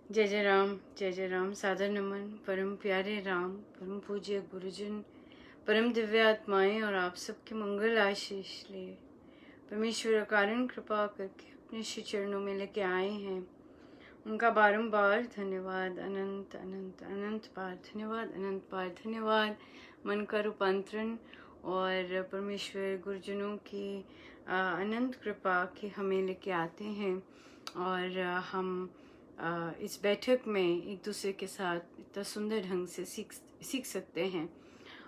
जय जय राम। सादर नमन परम प्यारे राम, परम पूज्य गुरुजन, परम दिव्य आत्माएं और आप सबके मंगल आशीष लिए परमेश्वर अकारण कृपा करके अपने श्री चरणों में लेके आए हैं। उनका बारंबार धन्यवाद, अनंत अनंत अनंत बार धन्यवाद, अनंत बार धन्यवाद। मन का रूपांतरण और परमेश्वर गुरुजनों की अनंत कृपा के हमें लेके आते हैं और हम इस बैठक में एक दूसरे के साथ इतना सुंदर ढंग से सीख सकते हैं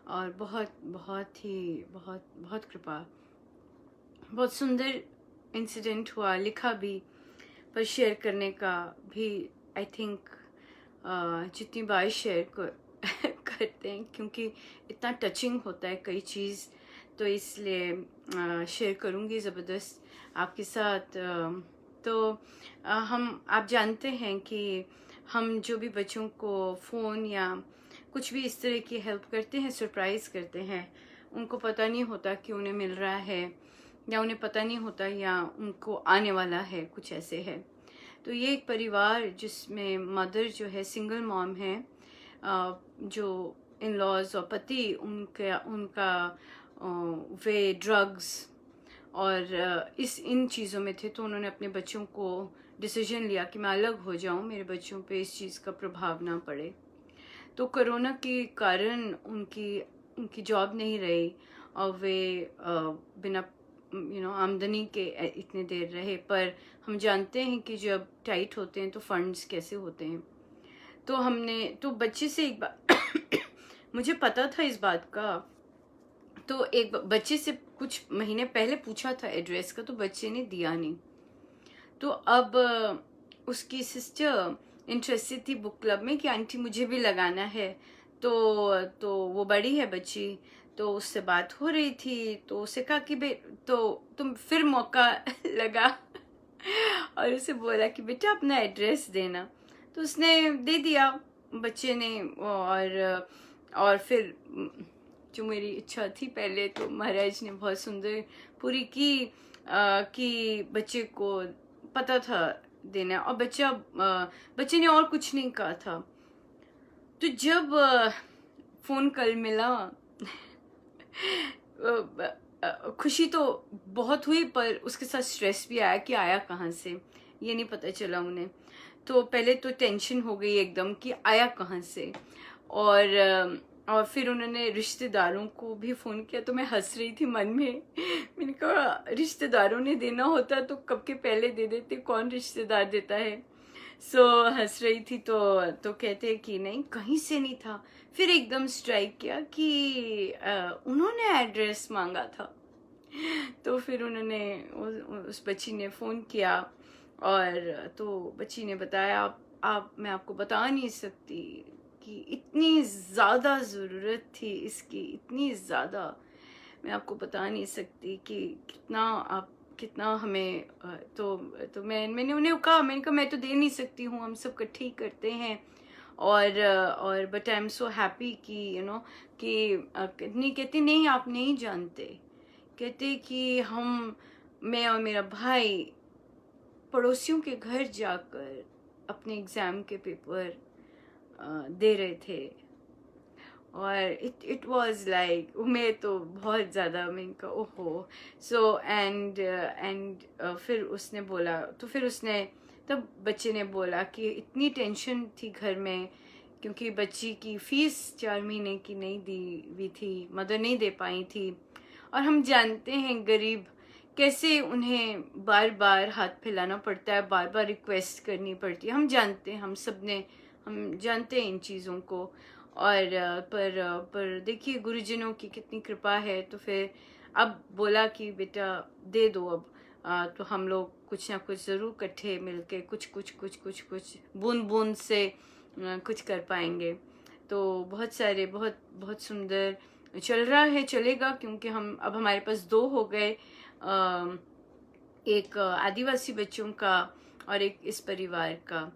और बहुत कृपा। बहुत सुंदर इंसिडेंट हुआ, लिखा भी, पर शेयर करने का भी आई थिंक जितनी बार शेयर करते हैं क्योंकि इतना टचिंग होता है कई चीज़, तो इसलिए शेयर करूँगी ज़बरदस्त आपके साथ। तो आप जानते हैं कि हम जो भी बच्चों को फ़ोन या कुछ भी इस तरह की हेल्प करते हैं, सरप्राइज़ करते हैं, उनको पता नहीं होता कि उन्हें मिल रहा है या उन्हें पता नहीं होता या उनको आने वाला है, कुछ ऐसे है। तो ये एक परिवार जिसमें मदर जो है सिंगल मॉम है, जो इन लॉज और पति उनका वे ड्रग्स और इन चीज़ों में थे, तो उन्होंने अपने बच्चों को डिसीजन लिया कि मैं अलग हो जाऊं, मेरे बच्चों पे इस चीज़ का प्रभाव ना पड़े। तो कोरोना के कारण उनकी जॉब नहीं रही और वे बिना आमदनी के इतने देर रहे। पर हम जानते हैं कि जब टाइट होते हैं तो फंड्स कैसे होते हैं। तो बच्चे से एक बार मुझे पता था इस बात का, तो एक बच्चे से कुछ महीने पहले पूछा था एड्रेस का, तो बच्चे ने दिया नहीं। तो अब उसकी सिस्टर इंटरेस्टेड थी बुक क्लब में कि आंटी मुझे भी लगाना है। तो वो बड़ी है बच्ची, तो उससे बात हो रही थी, तो उसे कहा कि तो तुम फिर मौका लगा और उसे बोला कि बेटा अपना एड्रेस देना। तो उसने दे दिया बच्चे ने। और फिर जो मेरी इच्छा थी पहले, तो महाराज ने बहुत सुंदर पूरी की कि बच्चे को पता था देना, और बच्चे ने और कुछ नहीं कहा था। तो जब फोन कल मिला खुशी तो बहुत हुई, पर उसके साथ स्ट्रेस भी आया कि आया कहाँ से, ये नहीं पता चला उन्हें। तो पहले तो टेंशन हो गई एकदम कि आया कहाँ से। और फिर उन्होंने रिश्तेदारों को भी फ़ोन किया, तो मैं हंस रही थी मन में। मैंने कहा रिश्तेदारों ने देना होता तो कब के पहले दे देते, कौन रिश्तेदार देता है। हंस रही थी। तो कहते कि नहीं, कहीं से नहीं था। फिर एकदम स्ट्राइक किया कि उन्होंने एड्रेस मांगा था। तो फिर उन्होंने उस बच्ची ने फ़ोन किया, और तो बच्ची ने बताया, मैं आपको बता नहीं सकती कि इतनी ज़्यादा ज़रूरत थी इसकी, इतनी ज़्यादा, मैं आपको बता नहीं सकती कि कितना हमें। तो मैंने उन्हें कहा, मैं तो दे नहीं सकती हूँ, हम सब इकट्ठे ही करते हैं। और but I am so happy कि कि नहीं, कहते नहीं आप नहीं जानते, कहते कि मैं और मेरा भाई पड़ोसियों के घर जाकर अपने एग्ज़ाम के पेपर दे रहे थे। और इट वाज लाइक, मैं तो बहुत ज़्यादा, मैंने कहा ओहो। एंड फिर उसने बोला, तब बच्चे ने बोला कि इतनी टेंशन थी घर में, क्योंकि बच्ची की फ़ीस 4 महीने की नहीं दी हुई थी, मदर नहीं दे पाई थी। और हम जानते हैं गरीब कैसे, उन्हें बार बार हाथ फैलाना पड़ता है, बार बार रिक्वेस्ट करनी पड़ती है। हम जानते हैं, हम जानते हैं इन चीज़ों को। और पर देखिए गुरुजनों की कितनी कृपा है। तो फिर अब बोला कि बेटा दे दो अब। तो हम लोग कुछ ना कुछ ज़रूर इकट्ठे मिलके कुछ बूंद बूंद से कुछ कर पाएंगे। तो बहुत बहुत सुंदर चल रहा है, चलेगा, क्योंकि अब हमारे पास 2 हो गए, एक आदिवासी बच्चों का और एक इस परिवार का।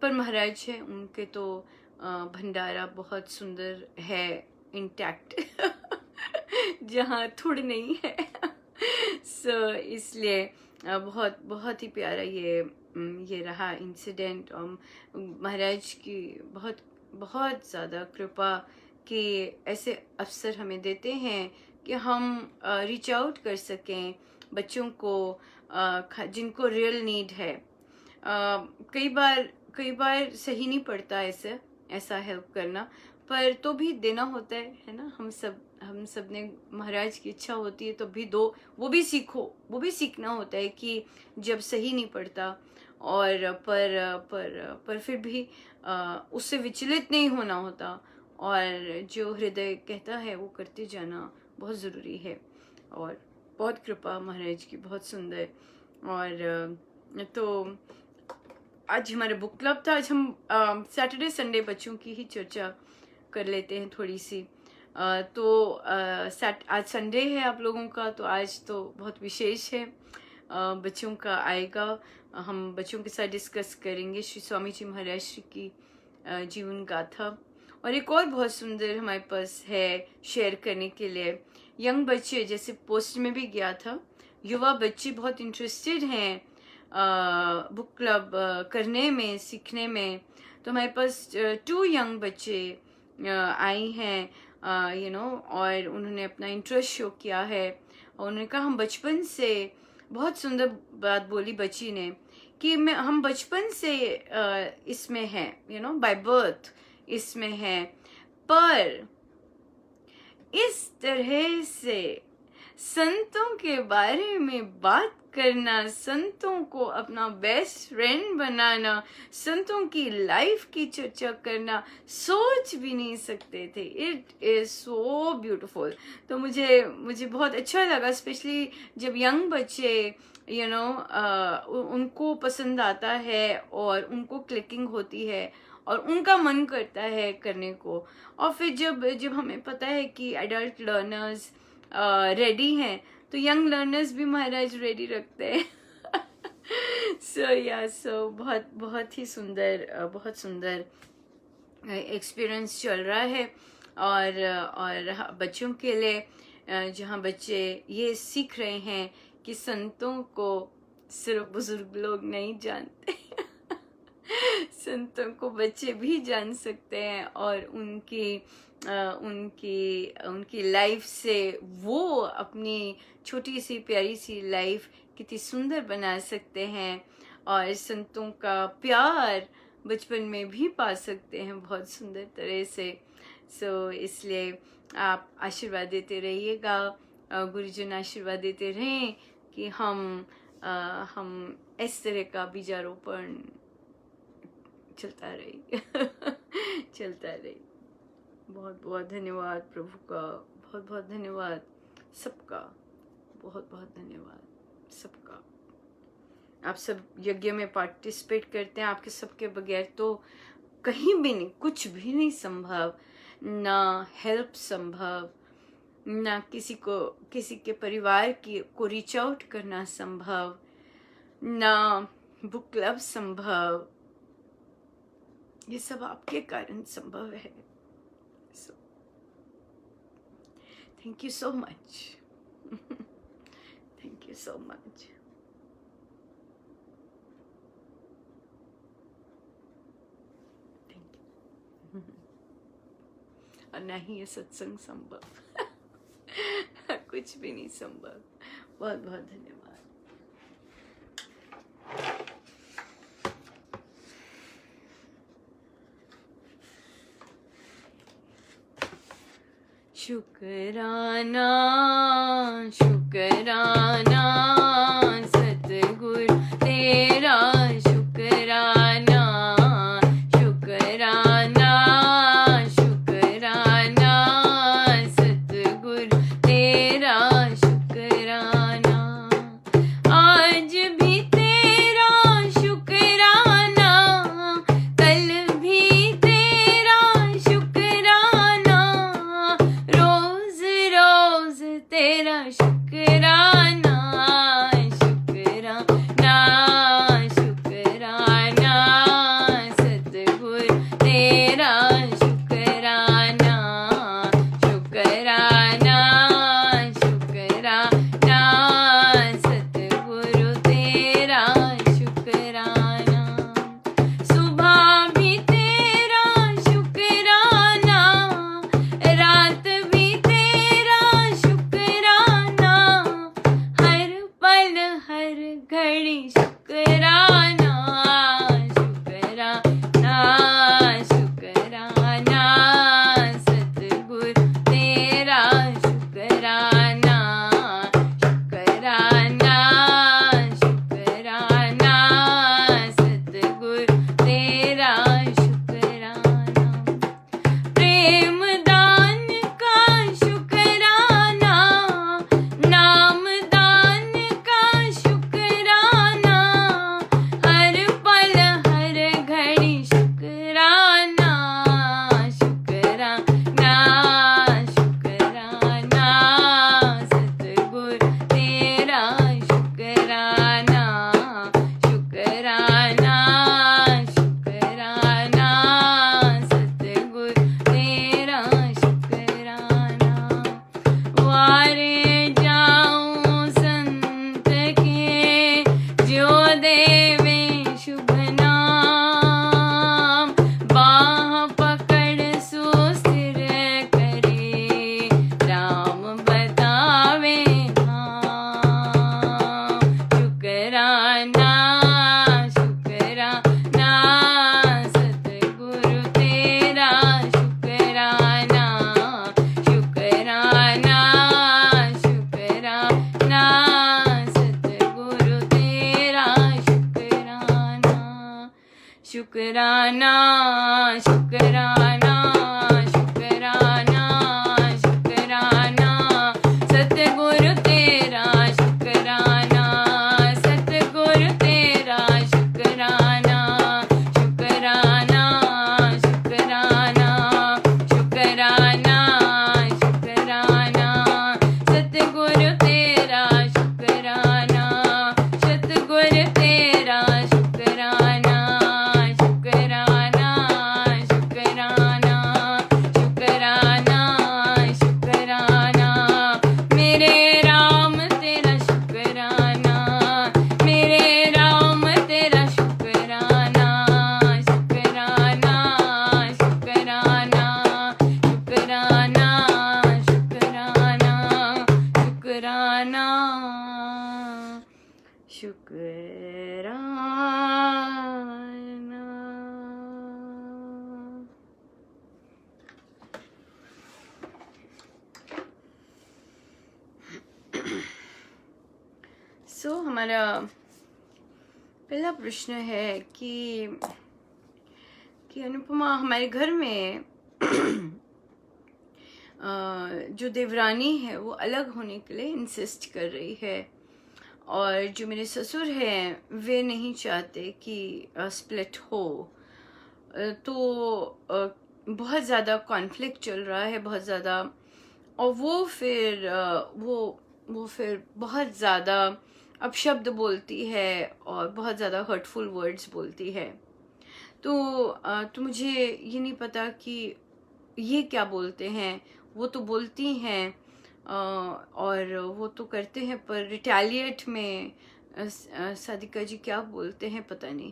पर महाराज है उनके तो भंडारा बहुत सुंदर है, इंटैक्ट जहाँ थोड़ी नहीं है। इसलिए बहुत बहुत ही प्यारा ये ये रहा इंसिडेंट, और महाराज की बहुत बहुत ज़्यादा कृपा कि ऐसे अवसर हमें देते हैं कि हम रीच आउट कर सकें बच्चों को जिनको रियल नीड है। कई बार सही नहीं पड़ता ऐसा हेल्प करना, पर तो भी देना होता है ना। हम सब ने, महाराज की इच्छा होती है तो भी दो, वो भी सीखना होता है कि जब सही नहीं पड़ता, और पर फिर भी उससे विचलित नहीं होना होता, और जो हृदय कहता है वो करते जाना बहुत ज़रूरी है। और बहुत कृपा महाराज की, बहुत सुंदर। और तो आज हमारा बुक क्लब था। आज हम सैटरडे संडे बच्चों की ही चर्चा कर लेते हैं थोड़ी सी। आज संडे है आप लोगों का, तो आज तो बहुत विशेष है, बच्चों का आएगा। हम बच्चों के साथ डिस्कस करेंगे श्री स्वामी जी महाराज श्री की जीवन गाथा। और एक और बहुत सुंदर हमारे पास है शेयर करने के लिए। यंग बच्चे, जैसे पोस्ट में भी गया था, युवा बच्चे बहुत इंटरेस्टेड हैं बुक क्लब करने में, सीखने में। तो हमारे पास 2 यंग बच्चे आई हैं और उन्होंने अपना इंटरेस्ट शो किया है। और उन्होंने कहा हम बचपन से, बहुत सुंदर बात बोली बच्ची ने, कि हम बचपन से इसमें हैं, बाय बर्थ इसमें हैं, पर इस तरह से संतों के बारे में बात करना, संतों को अपना बेस्ट फ्रेंड बनाना, संतों की लाइफ की चर्चा करना, सोच भी नहीं सकते थे। It is so beautiful. तो मुझे बहुत अच्छा लगा, स्पेशली जब यंग बच्चे उनको पसंद आता है और उनको क्लिकिंग होती है और उनका मन करता है करने को। और फिर जब हमें पता है कि एडल्ट लर्नर्स रेडी हैं, तो यंग लर्नर्स भी महाराज रेडी रखते हैं। सो बहुत ही सुंदर, बहुत सुंदर एक्सपीरियंस चल रहा है। और बच्चों के लिए, जहाँ बच्चे ये सीख रहे हैं कि संतों को सिर्फ बुजुर्ग लोग नहीं जानते, संतों को बच्चे भी जान सकते हैं, और उनकी लाइफ से वो अपनी छोटी सी प्यारी सी लाइफ कितनी सुंदर बना सकते हैं, और संतों का प्यार बचपन में भी पा सकते हैं बहुत सुंदर तरह से। इसलिए आप आशीर्वाद देते रहिएगा, गुरुजन आशीर्वाद देते रहें कि हम इस तरह का बीजारोपण चलता रहे। बहुत बहुत धन्यवाद प्रभु का, बहुत बहुत धन्यवाद सबका, बहुत बहुत धन्यवाद सबका। आप सब यज्ञ में पार्टिसिपेट करते हैं, आपके सबके बगैर तो कहीं भी नहीं, कुछ भी नहीं संभव, ना हेल्प संभव, ना किसी के परिवार को रीच आउट करना संभव, ना बुक क्लब संभव। ये सब आपके कारण संभव है। Thank you so much. Thank you so much. Thank you. और ना ही ये सत्संग संभव, कुछ भी नहीं संभव। बहुत बहुत धन्यवाद। शुकराना शुकराना सतगुरु तेरा, शुकराना शुकराना शुकराना सतगुरु तेरा, शुकराना आज भी तेरा शुकराना, कल भी तेरा शुकराना, रोज रोज तेरा शुकराना। शुक्राना शुक्राना शुक्राना शुक्राना सतगुरु तेरा शुक्राना सतगुरु तेरा शुक्राना शुक्राना शुक्राना शुक्राना शुक्राना सतगुरु तेरा शुक्राना सतगुरु तेरा शुक्राना शुक्राना शुक्राना शुक्राना शुक्राना मेरे राम तेरा शुक्राना मेरे राम तेरा शुक्राना शुक्राना शुक्राना शुक्राना शुक्राना शुक्राना शुक्राना। हमारा पहला प्रश्न है कि अनुपमा हमारे घर में जो देवरानी है वो अलग होने के लिए इंसिस्ट कर रही है, और जो मेरे ससुर हैं वे नहीं चाहते कि स्प्लिट हो। तो बहुत ज़्यादा कॉन्फ्लिक्ट चल रहा है, बहुत ज़्यादा, और वो फिर बहुत ज़्यादा अपशब्द बोलती है और बहुत ज़्यादा हर्टफुल वर्ड्स बोलती है। तो मुझे ये नहीं पता कि ये क्या बोलते हैं। वो तो बोलती हैं और वो तो करते हैं, पर रिटेलिएट में सादिका जी क्या बोलते हैं पता नहीं।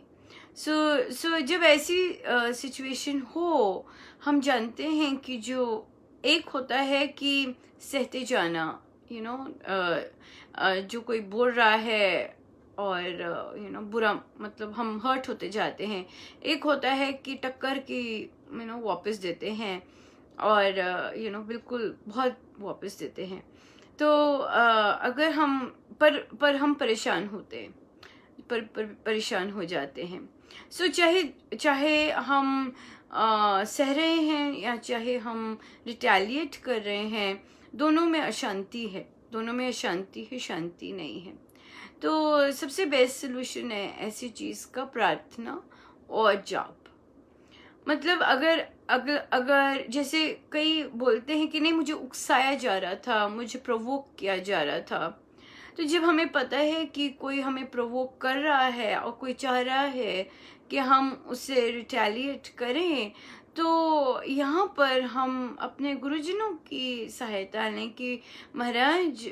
सो जब ऐसी सिचुएशन हो, हम जानते हैं कि जो एक होता है कि सहते जाना, जो कोई बोल रहा है और बुरा, मतलब हम हर्ट होते जाते हैं। एक होता है कि टक्कर की वापस देते हैं और बिल्कुल बहुत वापस देते हैं। तो अगर हम पर हम परेशान होते हैं, परेशान हो जाते हैं। सो चाहे हम सह रहे हैं या चाहे हम रिटेलिएट कर रहे हैं, दोनों में अशांति है, दोनों में अशांति है, शांति नहीं है। तो सबसे बेस्ट सोल्यूशन है ऐसी चीज़ का प्रार्थना और जाप। मतलब अगर जैसे कई बोलते हैं कि नहीं, मुझे उकसाया जा रहा था, मुझे प्रोवोक किया जा रहा था। तो जब हमें पता है कि कोई हमें प्रोवोक कर रहा है और कोई चाह रहा है कि हम उसे रिटेलिएट करें, तो यहाँ पर हम अपने गुरुजनों की सहायता लें कि महाराज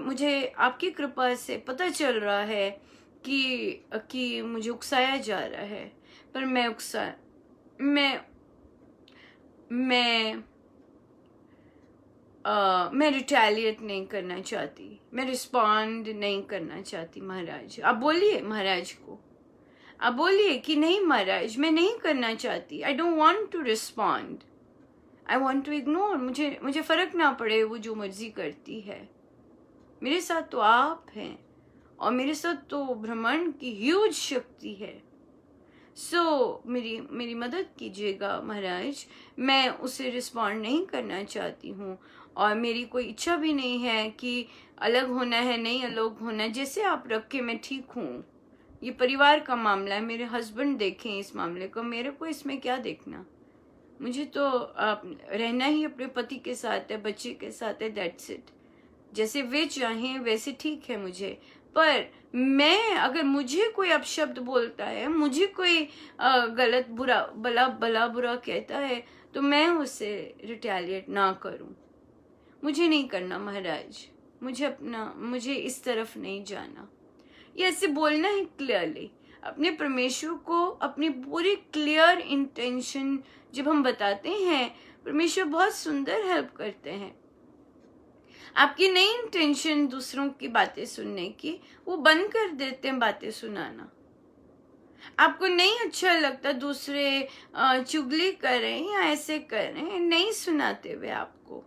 मुझे आपकी कृपा से पता चल रहा है कि मुझे उकसाया जा रहा है, पर मैं रिटेलिएट नहीं करना चाहती, मैं रिस्पॉन्ड नहीं करना चाहती। महाराज आप बोलिए, महाराज को आप बोलिए कि नहीं महाराज, मैं नहीं करना चाहती, I don't want to respond, I want to ignore. मुझे फर्क ना पड़े वो जो मर्जी करती है, मेरे साथ तो आप हैं और मेरे साथ तो ब्रह्मांड की ह्यूज शक्ति है। सो मेरी मदद कीजिएगा महाराज, मैं उसे रिस्पॉन्ड नहीं करना चाहती हूँ और मेरी कोई इच्छा भी नहीं है कि अलग होना है, नहीं अलग होना है। जैसे आप रखे मैं ठीक हूँ, ये परिवार का मामला है, मेरे हस्बैंड देखें इस मामले को, मेरे को इसमें क्या देखना। मुझे तो रहना ही अपने पति के साथ है, बच्चे के साथ है, दैट्स इट। जैसे वे चाहें वैसे ठीक है मुझे, पर मैं अगर मुझे कोई अपशब्द बोलता है, मुझे कोई गलत बुरा कहता है, तो मैं उसे रिटेलिएट ना करूं। मुझे नहीं करना महाराज, मुझे इस तरफ नहीं जाना। ये ऐसे बोलना है क्लियरली अपने परमेश्वर को, अपनी पूरी क्लियर इंटेंशन जब हम बताते हैं, परमेश्वर बहुत सुंदर हेल्प करते हैं। आपकी नई इंटेंशन दूसरों की बातें सुनने की, वो बंद कर देते हैं बातें सुनाना। आपको नहीं अच्छा लगता दूसरे चुगली करें या ऐसे करें, नहीं सुनाते हुए आपको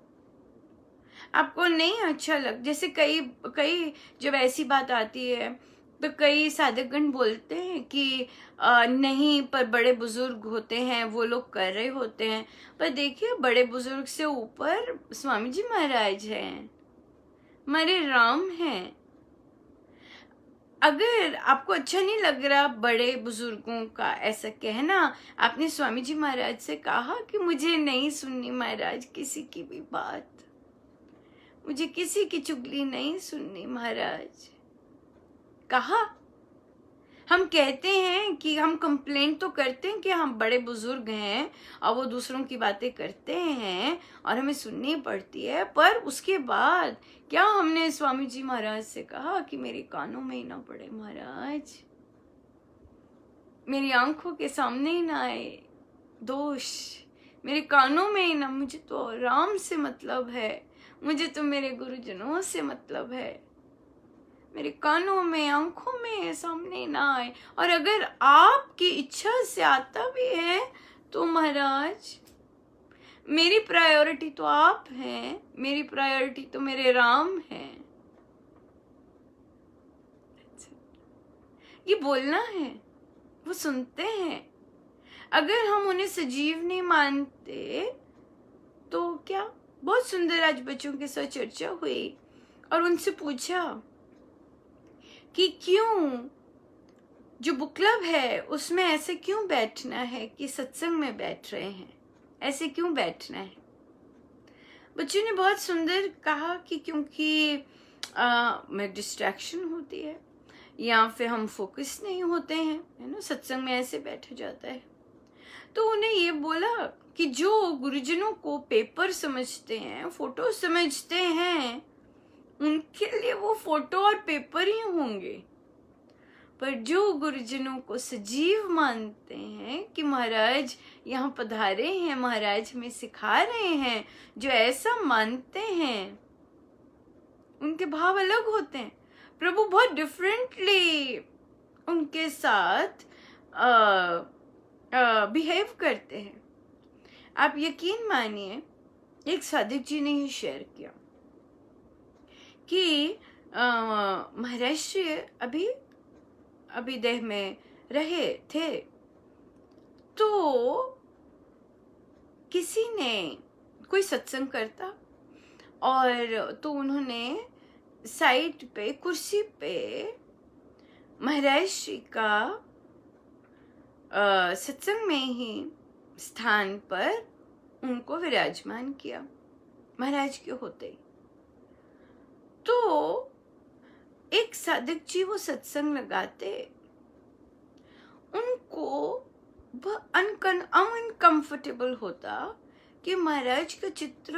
नहीं अच्छा लग। जैसे कई जब ऐसी बात आती है तो कई साधकगण बोलते हैं कि नहीं, पर बड़े बुजुर्ग होते हैं, वो लोग कर रहे होते हैं। पर देखिए, बड़े बुजुर्ग से ऊपर स्वामी जी महाराज हैं, हमारे राम हैं। अगर आपको अच्छा नहीं लग रहा बड़े बुजुर्गों का ऐसा कहना, आपने स्वामी जी महाराज से कहा कि मुझे नहीं सुननी महाराज किसी की भी बात, मुझे किसी की चुगली नहीं सुननी महाराज। कहा। हम कहते हैं कि हम कंप्लेंट तो करते हैं कि हम बड़े बुजुर्ग हैं और वो दूसरों की बातें करते हैं और हमें सुननी पड़ती है, पर उसके बाद क्या हमने स्वामी जी महाराज से कहा कि मेरे कानों में ही ना पड़े महाराज, मेरी आंखों के सामने ही ना आए दोष, मेरे कानों में ही ना, मुझे तो राम से मतलब है, मुझे तो मेरे गुरुजनों से मतलब है, मेरे कानों में आंखों में सामने ना आए। और अगर आपकी इच्छा से आता भी है तो महाराज, मेरी प्रायोरिटी तो आप हैं, मेरी प्रायोरिटी तो मेरे राम हैं। ये बोलना है, वो सुनते हैं। अगर हम उन्हें सजीव नहीं मानते तो क्या। बहुत सुंदर आज बच्चों के साथ चर्चा हुई और उनसे पूछा कि क्यों जो बुक क्लब है उसमें ऐसे क्यों बैठना है कि सत्संग में बैठ रहे हैं, ऐसे क्यों बैठना है। बच्चों ने बहुत सुंदर कहा कि क्योंकि में डिस्ट्रैक्शन होती है या फिर हम फोकस नहीं होते हैं, है ना, सत्संग में ऐसे बैठा जाता है। तो उन्हें ये बोला कि जो गुरुजनों को पेपर समझते हैं, फोटो समझते हैं, उनके लिए वो फोटो और पेपर ही होंगे, पर जो गुरुजनों को सजीव मानते हैं कि महाराज यहाँ पधारे हैं, महाराज हमें सिखा रहे हैं, जो ऐसा मानते हैं, उनके भाव अलग होते हैं। प्रभु बहुत डिफरेंटली उनके साथ बिहेव करते हैं। आप यकीन मानिए, एक साधक जी ने ये शेयर किया कि महाराज जी अभी देह में रहे थे तो किसी ने कोई सत्संग करता और तो उन्होंने साइड पे कुर्सी पे महाराज जी का सत्संग में ही स्थान पर उनको विराजमान किया महाराज के होते ही। तो एक साधक जी वो सत्संग लगाते, उनको अनकंफर्टेबल होता कि महाराज का चित्र,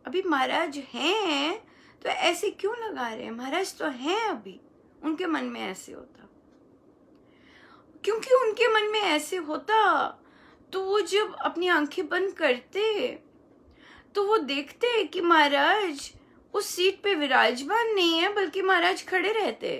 अभी महाराज हैं तो ऐसे क्यों लगा रहे हैं, महाराज तो हैं अभी। उनके मन में ऐसे होता, क्योंकि उनके मन में ऐसे होता तो वो जब अपनी आंखें बंद करते तो वो देखते कि महाराज उस सीट पे विराजमान नहीं है, बल्कि महाराज खड़े रहते,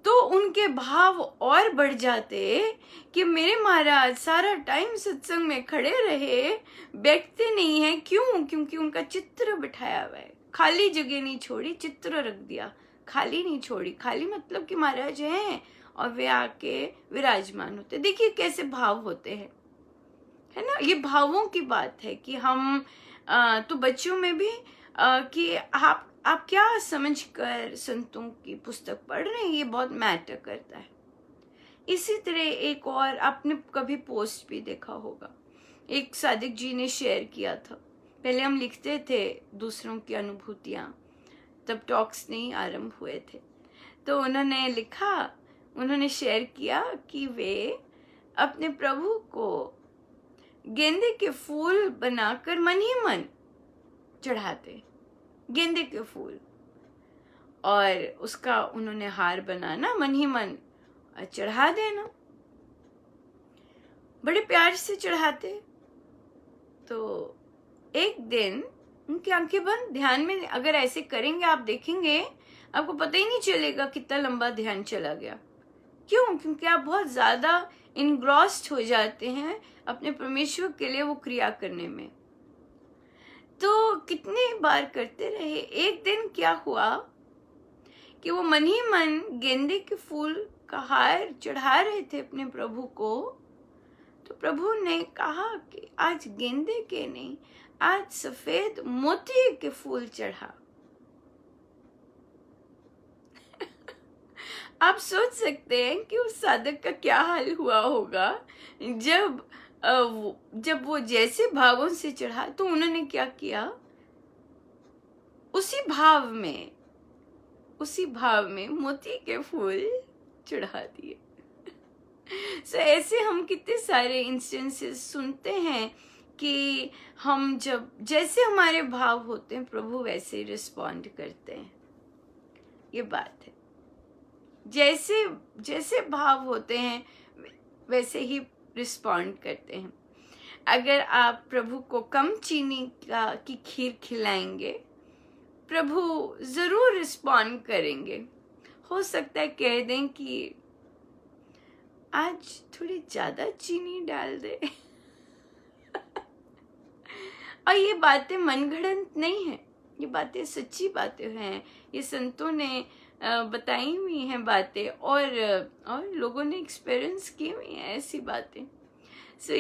तो उनके भाव और बढ़ जाते कि मेरे महाराज सारा टाइम सत्संग में खड़े रहे, बैठते नहीं है। क्यों? क्योंकि उनका चित्र बिठाया हुआ है, खाली जगह नहीं छोड़ी, चित्र रख दिया, खाली नहीं छोड़ी। खाली मतलब कि महाराज हैं और वे आके विराजमान होते। देखिए कैसे भाव होते हैं, है ना। ये भावों की बात है कि हम तो बच्चों में भी कि आप क्या समझकर संतों की पुस्तक पढ़ रहे हैं, ये बहुत मैटर करता है। इसी तरह एक और आपने कभी पोस्ट भी देखा होगा, एक साधक जी ने शेयर किया था। पहले हम लिखते थे दूसरों की अनुभूतियां, तब टॉक्स नहीं आरंभ हुए थे, तो उन्होंने लिखा, उन्होंने शेयर किया कि वे अपने प्रभु को गेंदे के फूल बनाकर मन ही मन चढ़ाते, गेंदे के फूल, और उसका उन्होंने हार बनाना, मन ही मन चढ़ा देना, बड़े प्यार से चढ़ाते। तो एक दिन उनकी आंखें बंद, ध्यान में अगर ऐसे करेंगे आप देखेंगे, आपको पता ही नहीं चलेगा कितना लंबा ध्यान चला गया। क्यों? क्योंकि आप बहुत ज्यादा इनग्रॉस्ड हो जाते हैं अपने परमेश्वर के लिए वो क्रिया करने में। तो कितने बार करते रहे। एक दिन क्या हुआ कि वो मन ही मन गेंदे के फूल का हार चढ़ा रहे थे अपने प्रभु को, तो प्रभु ने कहा कि आज गेंदे के नहीं, आज सफेद मोती के फूल चढ़ा। आप सोच सकते हैं कि उस साधक का क्या हाल हुआ होगा जब वो जैसे भावों से चढ़ा, तो उन्होंने क्या किया, उसी भाव में मोती के फूल चढ़ा दिए। सो ऐसे हम कितने सारे इंस्टेंसेस सुनते हैं कि हम जैसे हमारे भाव होते हैं प्रभु वैसे ही रिस्पॉन्ड करते हैं। ये बात है, जैसे भाव होते हैं वैसे ही रिस्पॉन्ड करते हैं। अगर आप प्रभु को कम चीनी की खीर खिलाएंगे, प्रभु जरूर रिस्पॉन्ड करेंगे। हो सकता है कह दें कि आज थोड़ी ज्यादा चीनी डाल दे। और ये बातें मनगढ़ंत नहीं है, ये बातें सच्ची बातें हैं, ये संतों ने बताई हुई हैं बातें, और लोगों ने एक्सपीरियंस की हुई हैं ऐसी बातें। सो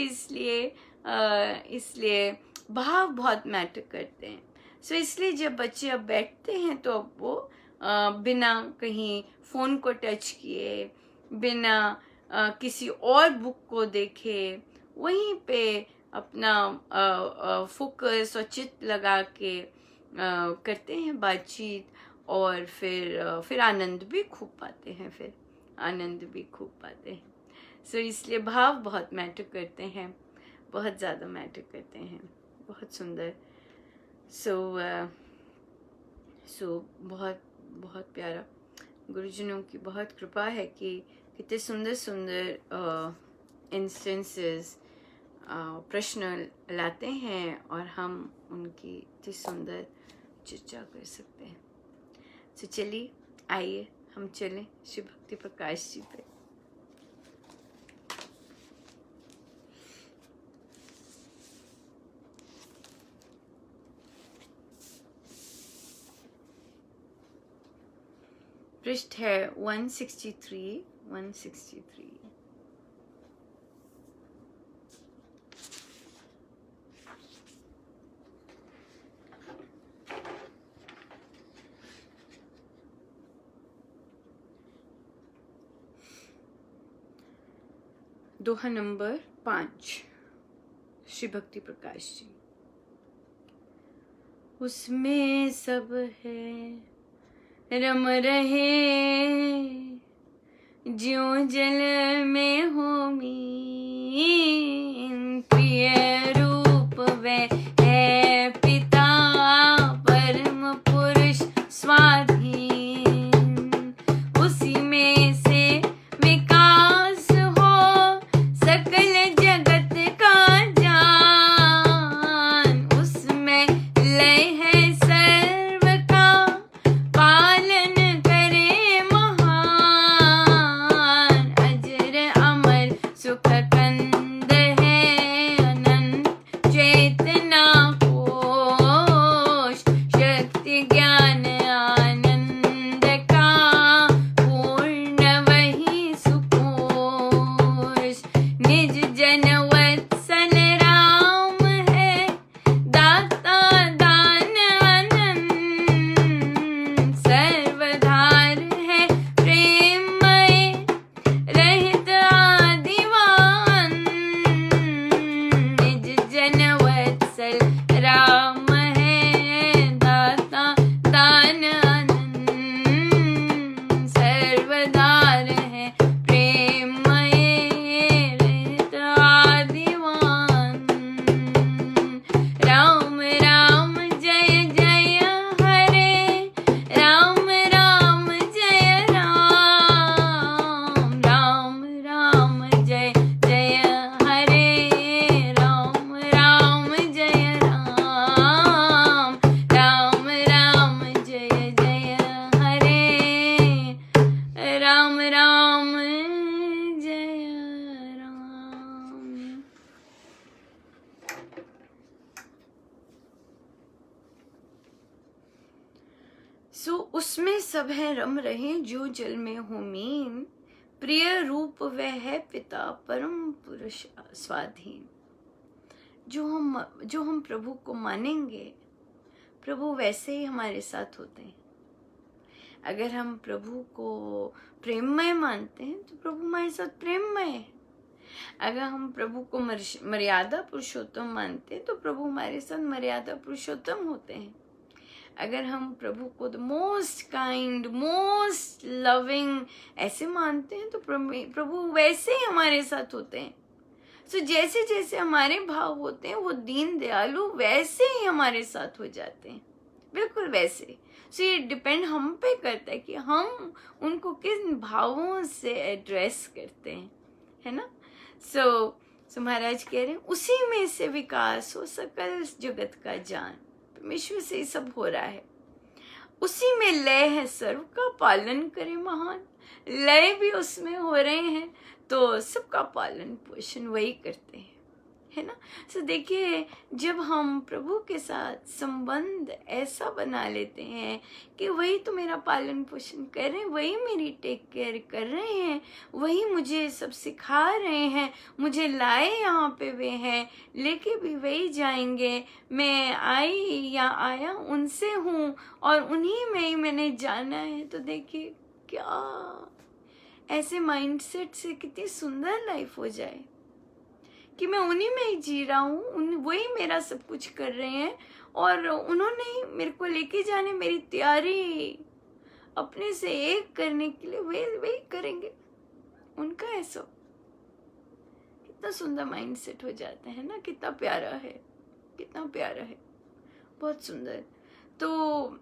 इसलिए भाव बहुत मैटर करते हैं। सो इसलिए जब बच्चे अब बैठते हैं तो अब वो बिना कहीं फ़ोन को टच किए, बिना किसी और बुक को देखे, वहीं पे अपना फोकस और चित्त लगा के करते हैं बातचीत, और फिर आनंद भी खूब पाते हैं, सो इसलिए भाव बहुत मैटर करते हैं, बहुत ज़्यादा मैटर करते हैं। बहुत सुंदर। सो बहुत बहुत प्यारा। गुरुजनों की बहुत कृपा है कि कितने सुंदर सुंदर इंस्टेंसेस प्रश्न लाते हैं और हम उनकी इतनी सुंदर चर्चा कर सकते हैं। तो चलिए, आइए हम चलें श्री भक्ति प्रकाश जी पे। पृष्ठ है 163। दोहा नंबर 5, श्री भक्ति प्रकाश जी। उसमें सब है रम रहे, ज्यों जल में हो मीन, प्रिय रूप वह है पिता परम पुरुष स्वाधीन, उसी में से विकास हो सकल जगत का जान, उसमें लय है सर्व का पालन करे महान, अजर अमर सुख कंद उसमें सब है रम रहे जो जल में हो मीन, प्रिय रूप वह है पिता परम पुरुष स्वाधीन। जो हम प्रभु को मानेंगे, प्रभु वैसे ही हमारे साथ होते हैं। अगर हम प्रभु को प्रेममय मानते हैं तो प्रभु हमारे साथ प्रेममय है। अगर हम प्रभु को मर्यादा पुरुषोत्तम मानते हैं तो प्रभु हमारे साथ मर्यादा पुरुषोत्तम होते हैं। अगर हम प्रभु को the most kind, most loving ऐसे मानते हैं तो प्रभु वैसे ही हमारे साथ होते हैं। सो जैसे जैसे हमारे भाव होते हैं वो दीन दयालु वैसे ही हमारे साथ हो जाते हैं, बिल्कुल वैसे। सो ये डिपेंड हम पे करता है कि हम उनको किन भावों से एड्रेस करते हैं, है ना। सो महाराज कह रहे हैं उसी में से विकास हो सकल जगत का जान। परमेश्वर से ही सब हो रहा है, उसी में लय है सर्व का पालन करे महान। लय भी उसमें हो रहे हैं तो सबका पालन पोषण वही करते हैं, है ना। सो देखिए, जब हम प्रभु के साथ संबंध ऐसा बना लेते हैं कि वही तो मेरा पालन पोषण कर रहे हैं, वही मेरी टेक केयर कर रहे हैं, वही मुझे सब सिखा रहे हैं, मुझे लाए यहाँ पे वे हैं, लेके भी वही जाएंगे। मैं आई या आया उनसे हूँ और उन्हीं में ही मैंने जाना है। तो देखिए क्या ऐसे माइंडसेट से कितनी सुंदर लाइफ हो जाए कि मैं उन्हीं में ही जी रहा हूँ, वही मेरा सब कुछ कर रहे हैं और उन्होंने ही मेरे को लेके जाने, मेरी तैयारी अपने से एक करने के लिए वही करेंगे, उनका है सब। कितना सुंदर माइंडसेट हो जाता है ना, कितना प्यारा है, कितना प्यारा है, बहुत सुंदर। तो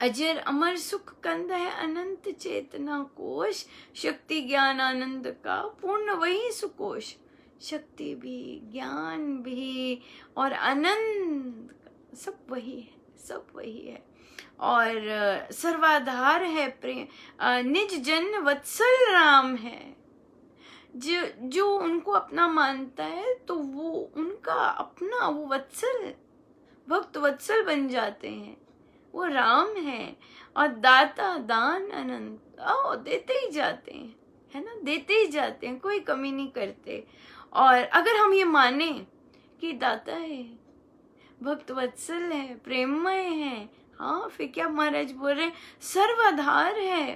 अजर अमर सुख कंद है अनंत चेतना कोश, शक्ति ज्ञान आनंद का पूर्ण वही सुकोश। शक्ति भी, ज्ञान भी और आनंद सब वही है, सब वही है। और सर्वाधार है प्रेम, निज जन वत्सल राम है। जो उनको अपना मानता है तो वो उनका अपना, वो वत्सल, भक्त वत्सल बन जाते हैं, वो राम है। और दाता दान अनंत, देते ही जाते हैं, है ना, देते ही जाते हैं, कोई कमी नहीं करते। और अगर हम ये माने कि दाता है, भक्त वत्सल है, प्रेममय है, हाँ, फिर क्या महाराज बोल रहे हैं, सर्वाधार है।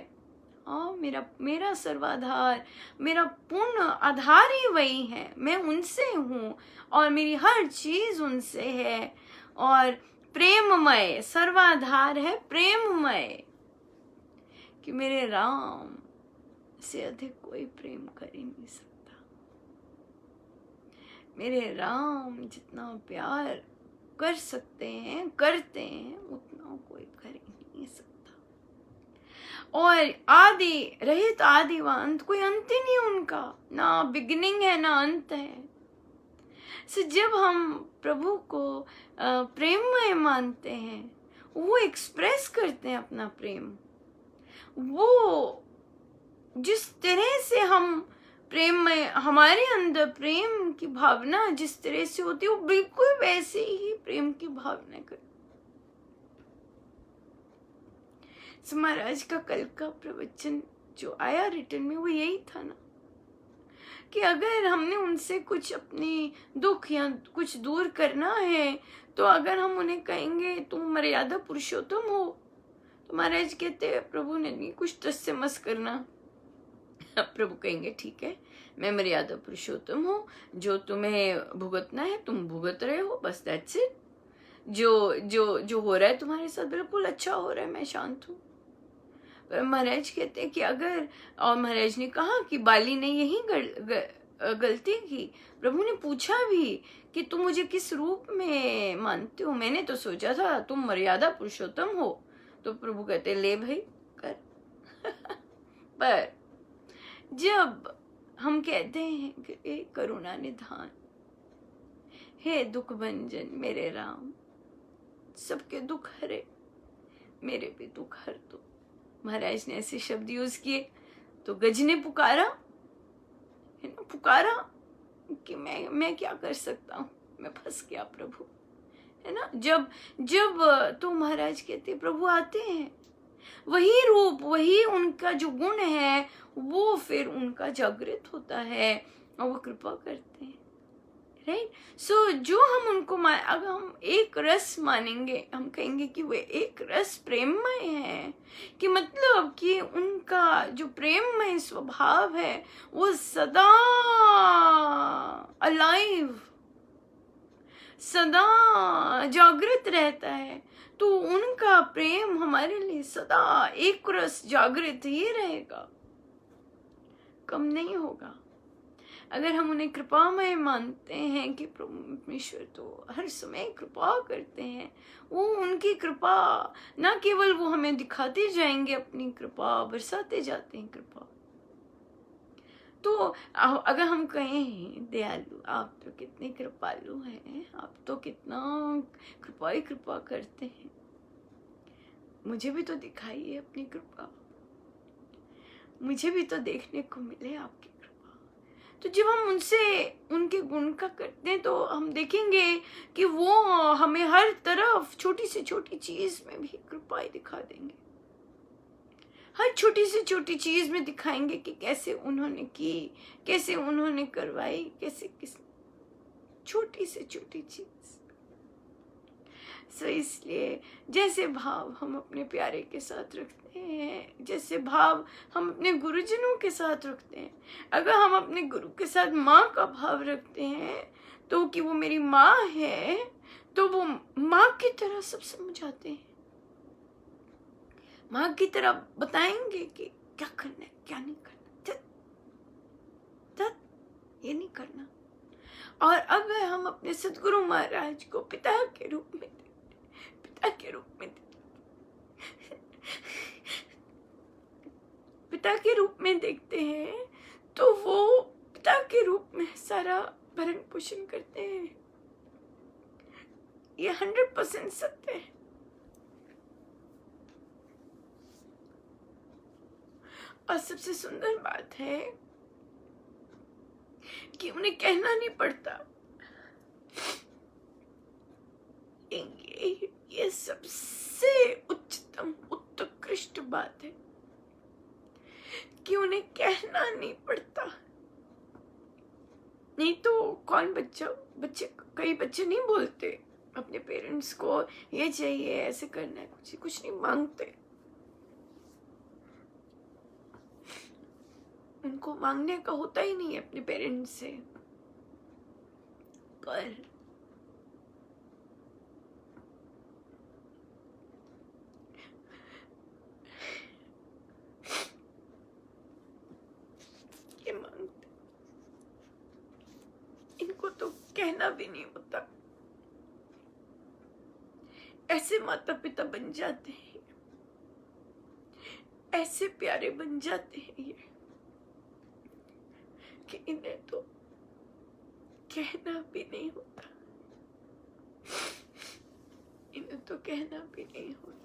हाँ, मेरा सर्वाधार, मेरा पूर्ण आधार ही वही है, मैं उनसे हूँ और मेरी हर चीज उनसे है। और प्रेममय, सर्वाधार है प्रेममय, कि मेरे राम से अधिक कोई प्रेम कर ही नहीं सकता। मेरे राम जितना प्यार कर सकते हैं, करते हैं, उतना कोई कर ही नहीं सकता। और आदि रहित आदि व अंत, कोई अंत ही नहीं उनका, ना बिगिनिंग है ना अंत है। सो जब हम प्रभु को प्रेममय मानते हैं, वो एक्सप्रेस करते हैं अपना प्रेम। वो जिस तरह से हम प्रेम में, हमारे अंदर प्रेम की भावना जिस तरह से होती है, वो बिल्कुल वैसे ही प्रेम की भावना कर। महाराज का कल का प्रवचन जो आया रिटर्न में, वो यही था ना कि अगर हमने उनसे कुछ अपनी दुख या कुछ दूर करना है, तो अगर हम उन्हें कहेंगे तुम मर्यादा पुरुषोत्तम हो, तो महाराज कहते हैं प्रभु ने नहीं कुछ तस्य मस करना। प्रभु कहेंगे ठीक है, मैं मर्यादा पुरुषोत्तम हूँ, जो तुम्हें भुगतना है तुम भुगत रहे हो, बस दैट्स इट। जो हो रहा है तुम्हारे साथ बिल्कुल अच्छा हो रहा है, मैं शांत हूँ। पर महाराज कहते हैं कि अगर, और महाराज ने कहा कि बाली ने यही गलती की। प्रभु ने पूछा भी कि तुम मुझे किस रूप में मानते हो, मैंने तो सोचा था तुम मर्यादा पुरुषोत्तम हो। तो प्रभु कहते ले भाई कर। पर जब हम कहते हैं कि करुणा निधान, हे दुख भंजन मेरे राम, सबके दुख हरे, मेरे भी दुख हर दो। महाराज ने ऐसे शब्द यूज किए तो गज ने पुकारा, है ना, पुकारा कि मैं क्या कर सकता हूँ, मैं फंस गया प्रभु, है ना। जब तो महाराज कहते प्रभु आते हैं वही रूप, वही उनका जो गुण है वो फिर उनका जागृत होता है और वो कृपा करते हैं, राइट। सो जो हम उनको अगर हम एक रस मानेंगे, हम कहेंगे कि वे एक रस प्रेममय है, कि मतलब कि उनका जो प्रेममय स्वभाव है वो सदा अलाइव, सदा जागृत रहता है, तो उनका प्रेम हमारे लिए सदा एक रस जागृत ही रहेगा, कम नहीं होगा। अगर हम उन्हें कृपामय मानते हैं कि परमेश्वर तो हर समय कृपा करते हैं, वो उनकी कृपा ना केवल वो हमें दिखाते जाएंगे, अपनी कृपा बरसाते जाते हैं कृपा। तो अगर हम कहें दयालु, आप तो कितने कृपालु हैं, आप तो कितना कृपा ही कृपा करते हैं, मुझे भी तो दिखाइए अपनी कृपा, मुझे भी तो देखने को मिले आपकी कृपा। तो जब हम उनसे उनके गुण का करते हैं तो हम देखेंगे कि वो हमें हर तरफ छोटी से छोटी चीज में भी कृपा ही दिखा देंगे, हर छोटी से छोटी चीज में दिखाएंगे कि कैसे उन्होंने की, कैसे उन्होंने करवाई, कैसे किस छोटी से छोटी चीज। सो इसलिए जैसे भाव हम अपने प्यारे के साथ रखते हैं, जैसे भाव हम अपने गुरुजनों के साथ रखते हैं, अगर हम अपने गुरु के साथ माँ का भाव रखते हैं तो कि वो मेरी माँ है, तो वो माँ की तरह सब समझाते हैं, माँ की तरह बताएंगे कि क्या करना है क्या नहीं करना, ये नहीं करना। और अगर हम अपने सदगुरु महाराज को पिता के रूप में पिता के रूप में देखते हैं तो वो पिता के रूप में सारा भरण पोषण करते हैं, ये 100% सत्य है। और सबसे सुंदर बात है कि उन्हें कहना नहीं पड़ता, ये सबसे उच्चतम उत्कृष्ट बात है कि उन्हें कहना नहीं पड़ता। नहीं तो कौन बच्चे कई बच्चे नहीं बोलते अपने पेरेंट्स को ये चाहिए, ऐसे करना है, कुछ नहीं मांगते, उनको मांगने का होता ही नहीं है अपने पेरेंट्स से। पर ये मांगते, इनको तो कहना भी नहीं होता, ऐसे माता पिता बन जाते हैं, ऐसे प्यारे बन जाते हैं ये कि इन्हें तो कहना भी नहीं होता, इन्हें तो कहना भी नहीं होता।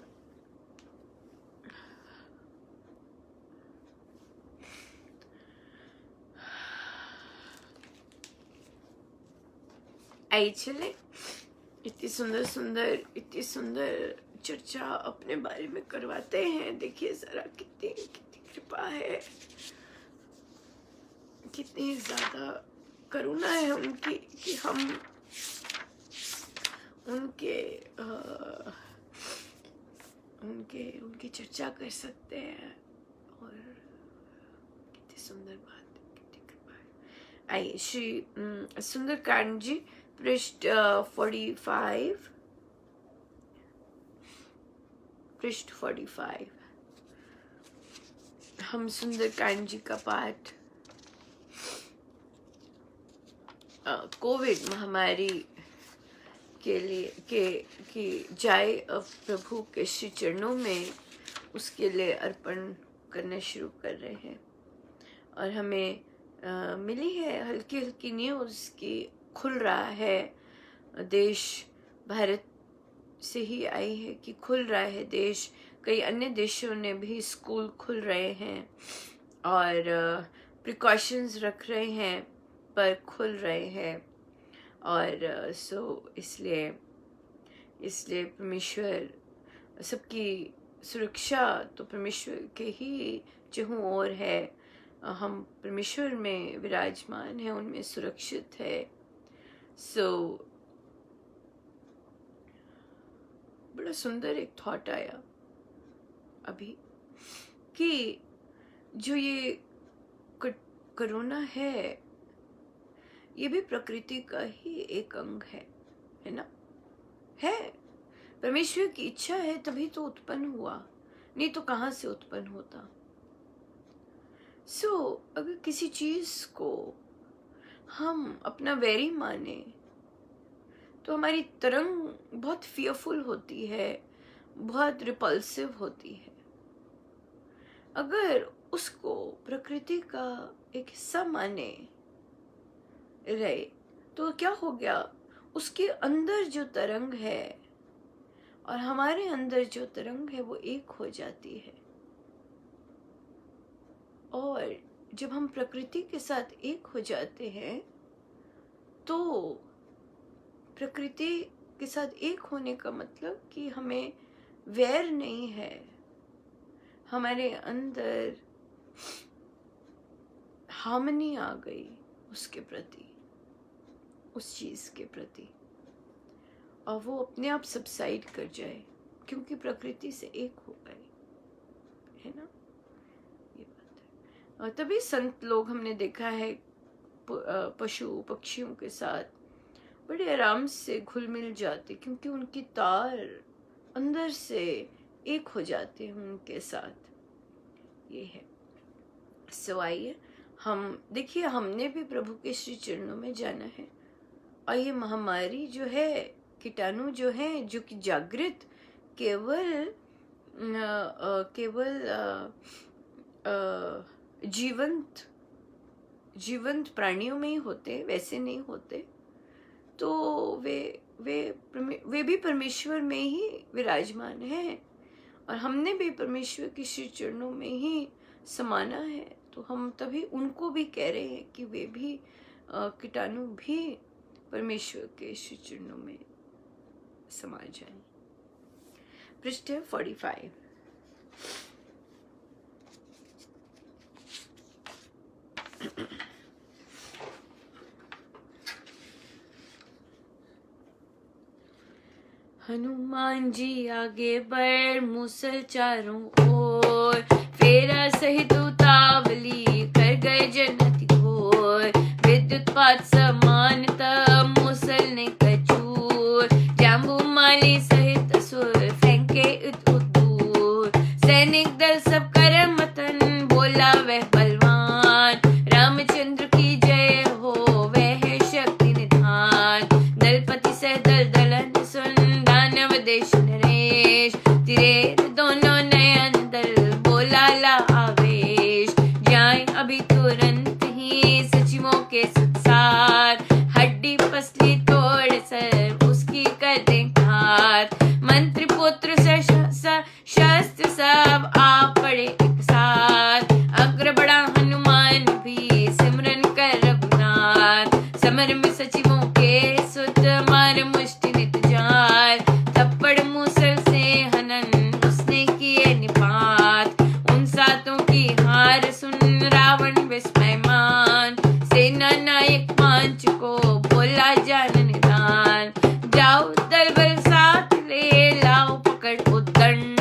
आइए चले, इतनी सुंदर चर्चा अपने बारे में करवाते हैं। देखिए जरा कितनी कृपा है, कितनी ज्यादा करुणा है उनकी कि हम उनकी चर्चा कर सकते हैं। और कितनी सुंदर बात है, कितनी कृपा है। आइए श्री सुंदरकांड जी पृष्ठ 45, पृष्ठ 45 हम सुंदरकांड जी का पाठ कोविड महामारी के लिए कि जाए अब प्रभु के श्री चरणों में, उसके लिए अर्पण करना शुरू कर रहे हैं। और हमें मिली है हल्की न्यूज़ की खुल रहा है देश, भारत से ही आई है कि खुल रहा है देश, कई अन्य देशों ने भी स्कूल खुल रहे हैं और प्रिकॉशंस रख रहे हैं पर खुल रहे हैं। और इसलिए परमेश्वर सबकी सुरक्षा तो परमेश्वर के ही चहु ओर है। हम परमेश्वर में विराजमान हैं, उनमें सुरक्षित है। बड़ा सुंदर एक थॉट आया अभी कि जो ये कोरोना है, ये भी प्रकृति का ही एक अंग है ना? है, परमेश्वर की इच्छा है तभी तो उत्पन्न हुआ, नहीं तो कहाँ से उत्पन्न होता। अगर किसी चीज को हम अपना वैरी माने तो हमारी तरंग बहुत फियरफुल होती है, बहुत रिपल्सिव होती है। अगर उसको प्रकृति का एक हिस्सा माने रहे तो क्या हो गया, उसके अंदर जो तरंग है और हमारे अंदर जो तरंग है वो एक हो जाती है। और जब हम प्रकृति के साथ एक हो जाते हैं तो प्रकृति के साथ एक होने का मतलब कि हमें वैर नहीं है, हमारे अंदर हार्मनी आ गई उसके प्रति, उस चीज के प्रति, और वो अपने आप सबसाइड कर जाए क्योंकि प्रकृति से एक हो गए, है ना? ये बात है। और तभी संत लोग हमने देखा है पशु पक्षियों के साथ बड़े आराम से घुल मिल जाते क्योंकि उनकी तार अंदर से एक हो जाते हैं उनके साथ। ये है। आइए हम देखिए, हमने भी प्रभु के श्री चरणों में जाना है। और ये महामारी जो है, कीटाणु जो है, जो कि जागृत केवल जीवंत प्राणियों में ही होते, वैसे नहीं होते। तो वे भी परमेश्वर में ही विराजमान है और हमने भी परमेश्वर के श्री चरणों में ही समाना है। तो हम तभी उनको भी कह रहे हैं कि वे भी कीटाणु भी परमेश्वर के श्री चरणों में समा जाएं। पृष्ठ 45। हनुमान जी आगे बढ़, मूसल चारों ओर, फेरा सहित उतावली कर गए जन्नति घोर। विद्युत पात समान तब मूसल ने कचूर, जाम्बू माली सहित असुर फेंके दूर। सैनिक दल सब कर मतन, बोला वह बलवान, रामचंद्र की जय हो वह है शक्ति निधान। दलपति सह दल दलन सुन, दानव देश नरेश, तिरे दोनों नयन दल बोला ला आवेश। जाए अभी तुरंत ही सचिवों के सुसार, हड्डी पसली तोड़ सर उसकी कर दे घात। मंत्री पुत्र शस्त्र सब आ पड़े एक साथ, अग्र बढ़ा हनुमान भी सिमरन कर रघुनाथ। समर में सचिवों के सुत मार मुष्टि नित जार, थप्पड़ मूसल से हनन उसने किए निपात। उन सातों की हार सुन रावण विस्मयमान, सेना नायक पांच को बोला जान निदान। जाओ दल बल साथ ले लाओ पकड़ उद्दंड,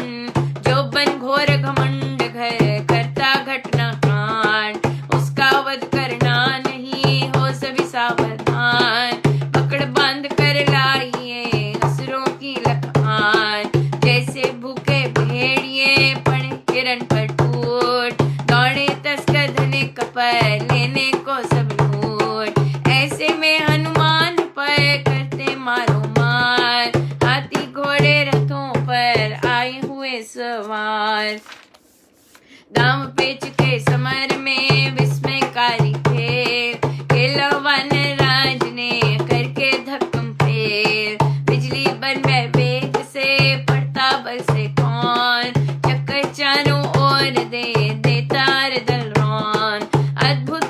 जो बन घोर घमंड घर करता घटना कांड। उसका वध करना नहीं हो सभी सावधान, पकड़ बांध कर लाइए असुरों की लखान। जैसे भूखे भेड़िए पड़े हिरण पर टूट, दौड़े तस्कर धने कपर लेने को सब लूट। ऐसे में हनुमान पर करते मारो मार, हाथी घोड़े रथों पर आए हुए सवार। दाम पेच के समर में विस्मयकारी थे, केलवन राज ने करके धक्कम फेर। बिजली बन वह वेग से पड़ता बल से कौन, चक्कर चारों ओर दे तार दल रौन। अद्भुत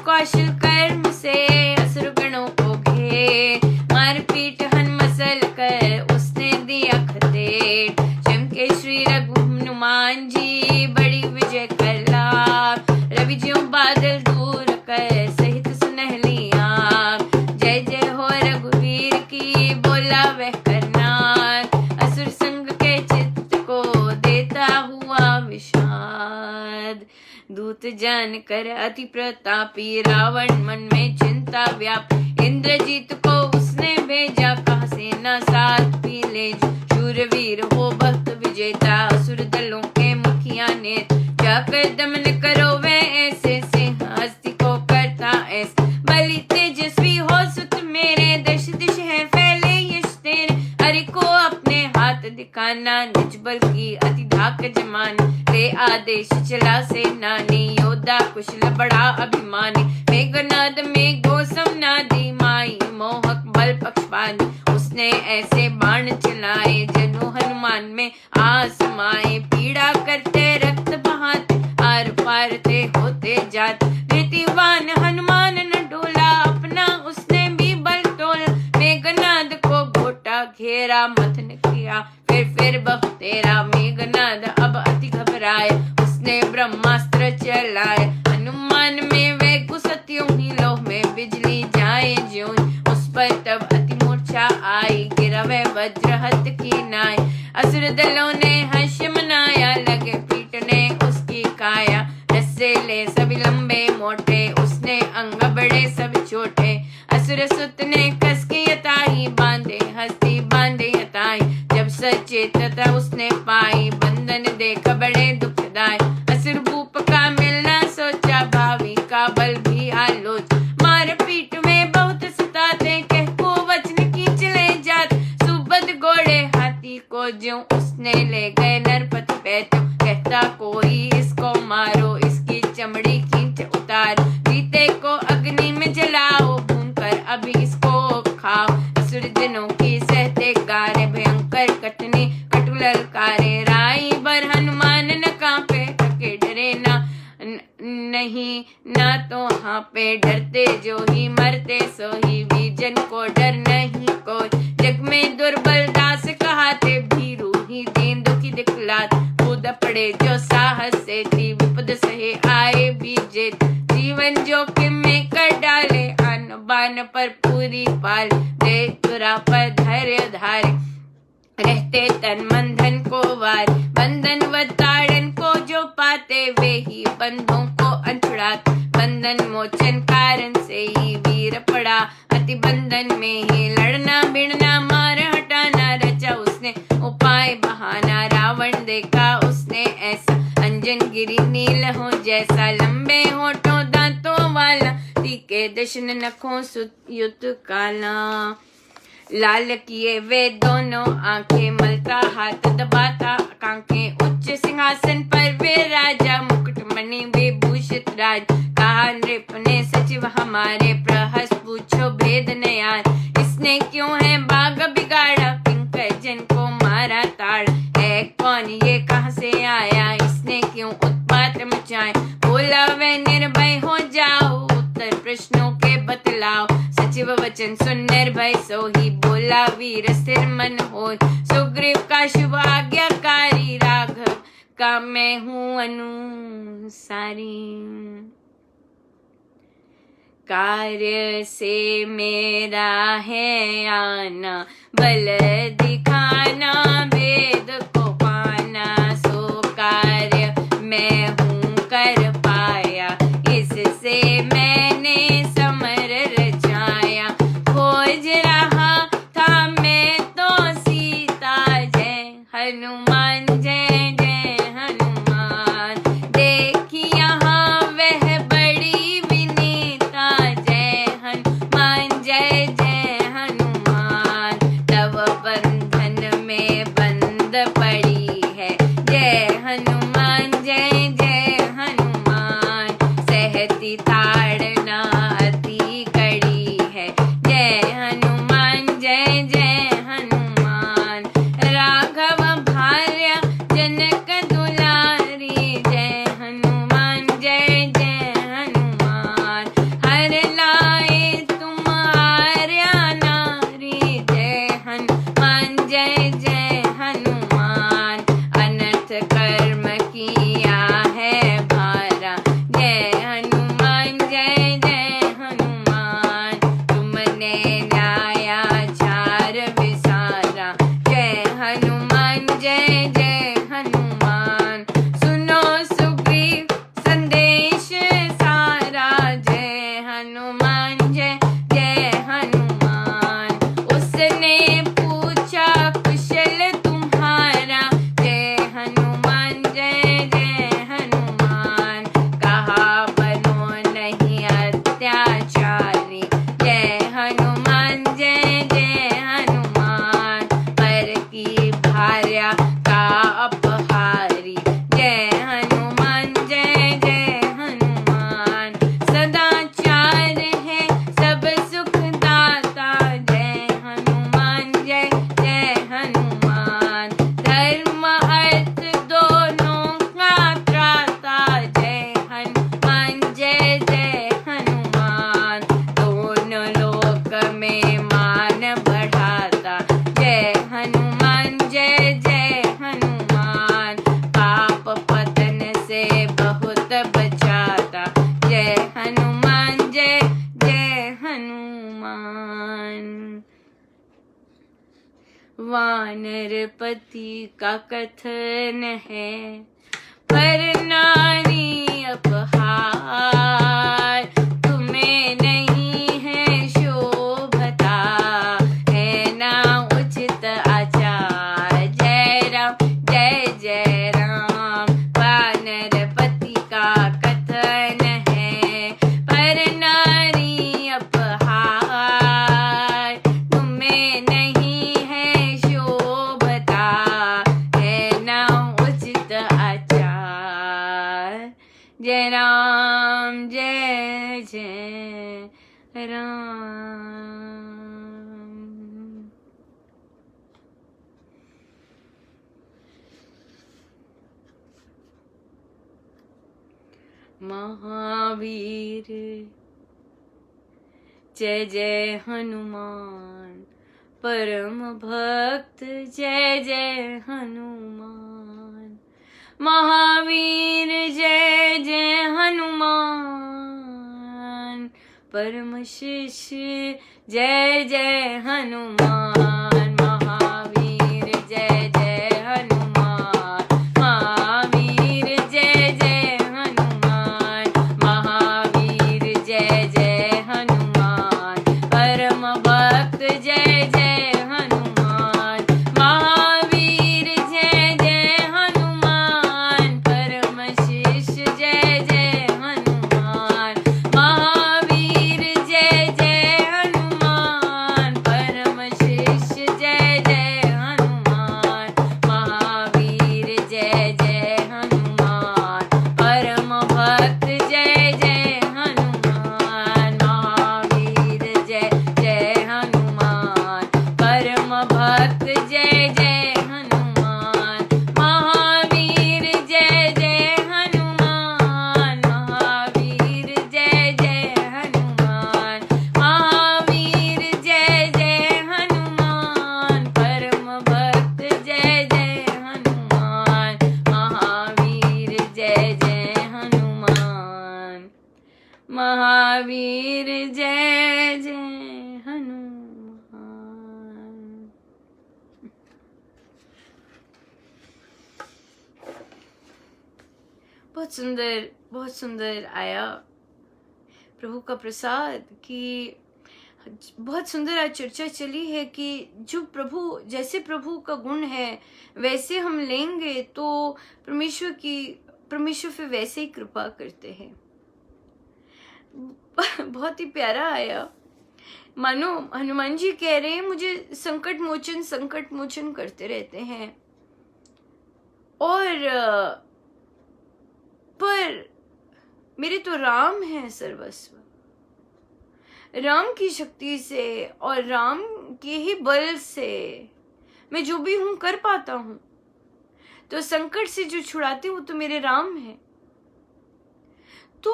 जान कर अति प्रतापी, रावण मन में चिंता व्याप, इंद्रजीत को उसने भेजा, कहा सेना साथ भी ले जा। शूरवीर हो भक्त विजेता, असुर दलों के मुखिया ने, जाकर दमन करो वे ऐसे, सिंह हस्ती को करता ऐसे। बलि तेजस्वी हो सुत मेरे, दश दिश है फैले यश तेरे, हरि को अपने हाथ दिखाना, निज बल की अति धाक जमान, ले आदेश चला सेनानी, योद्धा कुशल बड़ा अभिमानी, मेघनाद में गोसम नादी, माई मोहक बल पक्षपाती, उसने ऐसे बाण चलाए, जनु हनुमान में आसमाए, पीड़ा करते रक्त बहाते, आर पार थे होते जात, नीतिवान हनुमान न डोला, अपना उसने भी बल तोला, मेघनाद को घोटा घेरा, मथन किया फिर बहु तेरा, मेघनाद अब अति घबराए, उसने ब्रह्मास्त्र चलाए, हनुमान में वे कुसत्यों ही, लोह में बिजली जाए ज्यों, उस पर तब अति मूर्छा आई, गिरा वह वज्र हत की नाई, असुर दलों ने हर्ष मनाया, लगे पीटने उसकी काया, रस्से ले सभी लंबे मोटे, उसने अंग बड़े सब छोटे, असुर सुत ने कस के यताई, बांधे हस्ती बांधे यताई, जब सचेतता उसने पाई, बंधन देख बड़े दुखदाई, असुर भूप का मिलना सोचा, भावी का बल भी आलोच, मार पीट में बहुत सताते, कह को वचन की चले जात, सुबद घोड़े हाथी को ज्यों उसने ले गए नरपति बैठो, कहता कोई इसको मारो, इसकी चमड़ी खींच उतार, जीते को अग्नि में जलाओ, भून कर अभी इसको खाओ, असुर जनों की सहते गारे, भयंकर कटनी कटु ललकारे, राई बर हनुमान न कांपे, थके डरे ना नहीं ना तो हाँ पे, डरते जो ही मरते सो ही, बीजन को डर नहीं कोई, जग में दुर्बल दास कहाते, भीरू ही दीन दुखी दिखलात, कूद पड़े जो साहस से थी, विपद सहे आए बीजे, जीवन जोखिम में कर डाले, आन बान पर पूरी पाल दे, तुरा पर धैर्य धारे, रहते तन मन धन को वार, बंधन व ताड़न को जो पाते, वे ही बंधों को अनछुड़ाते, बंधन मोचन कारण से ही वीर पड़ा, अति बंधन में ही लड़ना भिड़ना, मार हटाना रचा उसने उपाय बहाना, रावण देखा उसने ऐसा, अंजन गिरी नील हो जैसा, लंबे होठों दांतों वाला, तीखे दशन नखों युत काला, लाल किए वे दोनों आंखें, मलता हाथ दबाता कांखें, उच्च सिंहासन पर वे राजा, मुकुटमणि विभूषित राज, कहा नृप ने सचिव हमारे, प्रहस पूछो भेद न यार, इसने क्यों है बाग बिगाड़ा, किंकर जन को मारा ताड़, है कौन ये कहाँ से आया, इसने क्यों उत्पात मचाए, बोला वे निर्भय हो जाओ, उत्तर प्रश्नों के बतलाओ, सचिव वचन सुन निर्भय सोही, बोला वीर स्थिर मन होय, सुग्रीव का शुभ आज्ञाकारी, राघव का मैं हूँ अनुसारी, कार्य से मेरा है आना, बल दिखाना, भेद को पाना, सो कार्य मैं हूँ कर पाया, इससे मैंने समर रचाया, खोज रहा था मैं तो सीता, जय हनुमान जय जय हनुमान, देखी यहाँ वह बड़ी विनीता, जय हनुमान जय जय हनुमान, तब बंधन में बंद पड़ी है, जय हनुमान जय जय हनुमान, सहती ताड़ना अति कड़ी है, जय हनुमान जय जय हनुमान, राघव भार्या जनक दुलारी, जय हनुमान जय जय हनुमान, हर लाए तुम आर्या नारी, जय हनुमान जय जय हनुमान, अनर्थ कर्म किया है भारा, जय हनुमान जय जय वानरपति का कथन है, पर नारी अपहार तुम्हें नहीं है शोभता, है ना उचित आचार। जय राम जय जय राम, वानरपति का कथन है, पर नारी अपहार तुम्हें नहीं है शोभता, है ना उचित आचार। जय राम जय जय राम। महावीर जय जय हनुमान, परम भक्त जय जय हनुमान। महावीर जय जय हनुमान, परम शिष्य जय जय हनुमान। महावीर जय जय हनुमान, महावीर जय जय हनुमान। महावीर जय जय हनुमान, परम भक्त जय जय हनुमान। महावीर जय जय हनुमान, परम शिष्य जय जय हनुमान। महावीर जय जय हनुमान, परम शिष्य जय जय हनुमान। महावीर जय जय हनुमान, परम भक्त जय जय हनुमान। महावीर जय जय हनुमान, परम भक्त जय जय हनुमान। महावीर जय जय हनुमान, महावीर जय जय हनुमान। महावीर जय जय हनुमान, परम भक्त जय जय हनुमान। महावीर जय जय हनुमान, महावीर जय जय हनुमान। बहुत सुंदर आया प्रभु का प्रसाद की। बहुत सुंदर आज चर्चा चली है कि जो प्रभु, जैसे प्रभु का गुण है वैसे हम लेंगे तो परमेश्वर फिर वैसे ही कृपा करते हैं। बहुत ही प्यारा आया, मानो हनुमान जी कह रहे हैं मुझे संकट मोचन करते रहते हैं, और पर मेरे तो राम है सर्वस्व। राम की शक्ति से और राम के ही बल से मैं जो भी हूं कर पाता हूं। तो संकट से जो छुड़ाते वो तो मेरे राम है। तो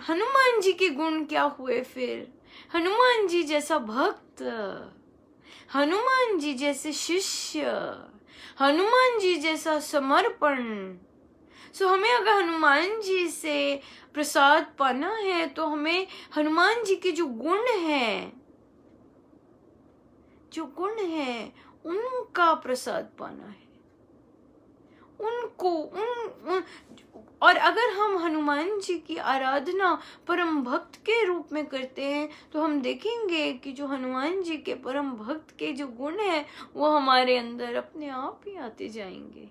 हनुमान जी के गुण क्या हुए फिर? हनुमान जी जैसा भक्त, हनुमान जी जैसे शिष्य, हनुमान जी जैसा समर्पण। सो हमें अगर हनुमान जी से प्रसाद पाना है तो हमें हनुमान जी के जो गुण हैं उनका प्रसाद पाना है। और अगर हम हनुमान जी की आराधना परम भक्त के रूप में करते हैं तो हम देखेंगे कि जो हनुमान जी के परम भक्त के जो गुण हैं वो हमारे अंदर अपने आप ही आते जाएंगे।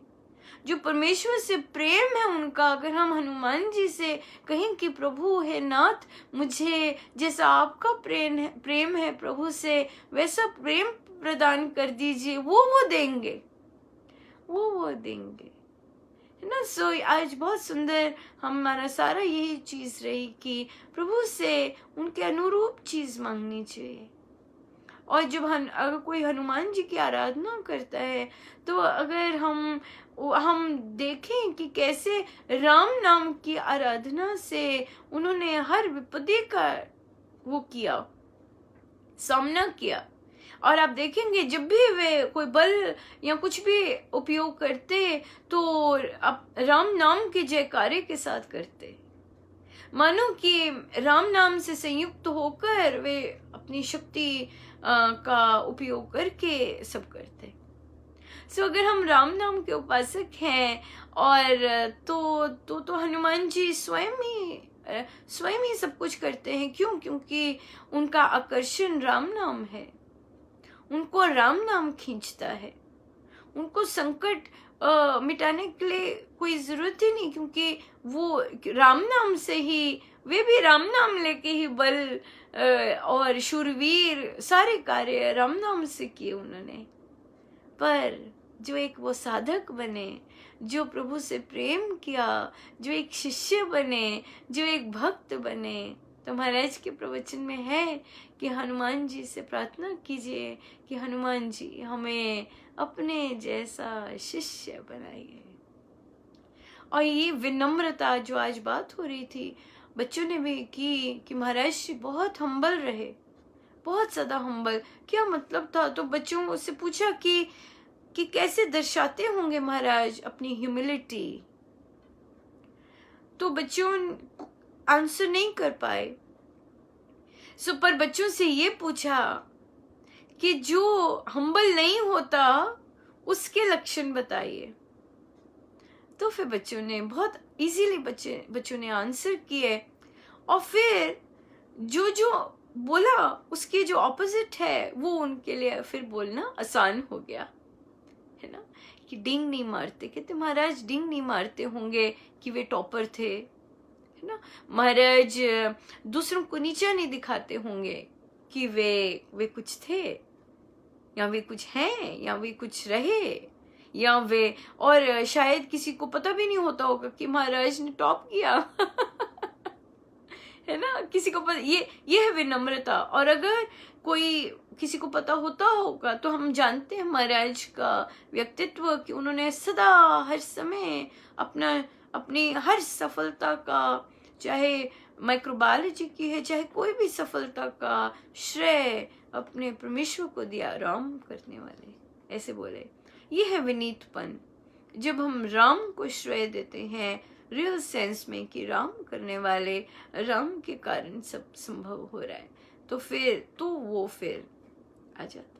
जो परमेश्वर से प्रेम है उनका, अगर हम हनुमान जी से कहें कि प्रभु है नाथ, मुझे जैसा आपका प्रेम है प्रभु से वैसा प्रेम प्रदान कर दीजिए, वो देंगे, वो देंगे, है ना। सो आज बहुत सुंदर हमारा सारा यही चीज रही कि प्रभु से उनके अनुरूप चीज मांगनी चाहिए। और जब अगर कोई हनुमान जी की आराधना करता है तो अगर हम देखें कि कैसे राम नाम की आराधना से उन्होंने हर विपत्ति का सामना किया। और आप देखेंगे जब भी वे कोई बल या कुछ भी उपयोग करते तो अब राम नाम के जयकारे के साथ करते, मानो कि राम नाम से संयुक्त होकर वे अपनी शक्ति का उपयोग करके सब करते। सो अगर हम राम नाम के उपासक हैं और तो हनुमान जी स्वयं ही सब कुछ करते हैं। क्यों? क्योंकि उनका आकर्षण राम नाम है, उनको राम नाम खींचता है। उनको संकट मिटाने के लिए कोई जरूरत ही नहीं, क्योंकि वो राम नाम से ही, वे भी राम नाम लेके ही बल और शूरवीर सारे कार्य राम नाम से किए उन्होंने। पर जो एक वो साधक बने, जो प्रभु से प्रेम किया, जो एक शिष्य बने, जो एक भक्त बने, तो महाराज के प्रवचन में है कि हनुमान जी से प्रार्थना कीजिए कि हनुमान जी हमें अपने जैसा शिष्य बनाइए। और ये विनम्रता जो आज बात हो रही थी, बच्चों ने भी की कि महाराज जी बहुत हम्बल रहे, बहुत ज्यादा हम्बल। क्या मतलब था? तो बच्चों से पूछा कि कैसे दर्शाते होंगे महाराज अपनी ह्यूमिलिटी। तो बच्चों आंसर नहीं कर पाए। सो पर बच्चों से ये पूछा कि जो हम्बल नहीं होता उसके लक्षण बताइए। तो फिर बच्चों ने बहुत इजीली बच्चों ने आंसर किए, और फिर जो जो बोला उसके जो ऑपोजिट है वो उनके लिए फिर बोलना आसान हो गया, है ना। कि डिंग नहीं मारते, कहते महाराज डिंग नहीं मारते होंगे कि वे टॉपर थे, है ना। महाराज दूसरों को नीचा नहीं दिखाते होंगे कि वे कुछ थे, या वे कुछ हैं, या वे कुछ रहे, या वे, और शायद किसी को पता भी नहीं होता होगा कि महाराज ने टॉप किया है ना। किसी को पता, ये है विनम्रता। और अगर कोई किसी को पता होता होगा तो हम जानते हैं महाराज का व्यक्तित्व कि उन्होंने सदा हर समय अपनी हर सफलता का, चाहे माइक्रोबायोलॉजी की है, चाहे कोई भी सफलता का श्रेय अपने परमेश्वर को दिया, राम करने वाले, ऐसे बोले। ये है विनीतपन। जब हम राम को श्रेय देते हैं रियल सेंस में कि राम करने वाले, राम के कारण सब संभव हो रहा है, तो वो फिर आ जाता,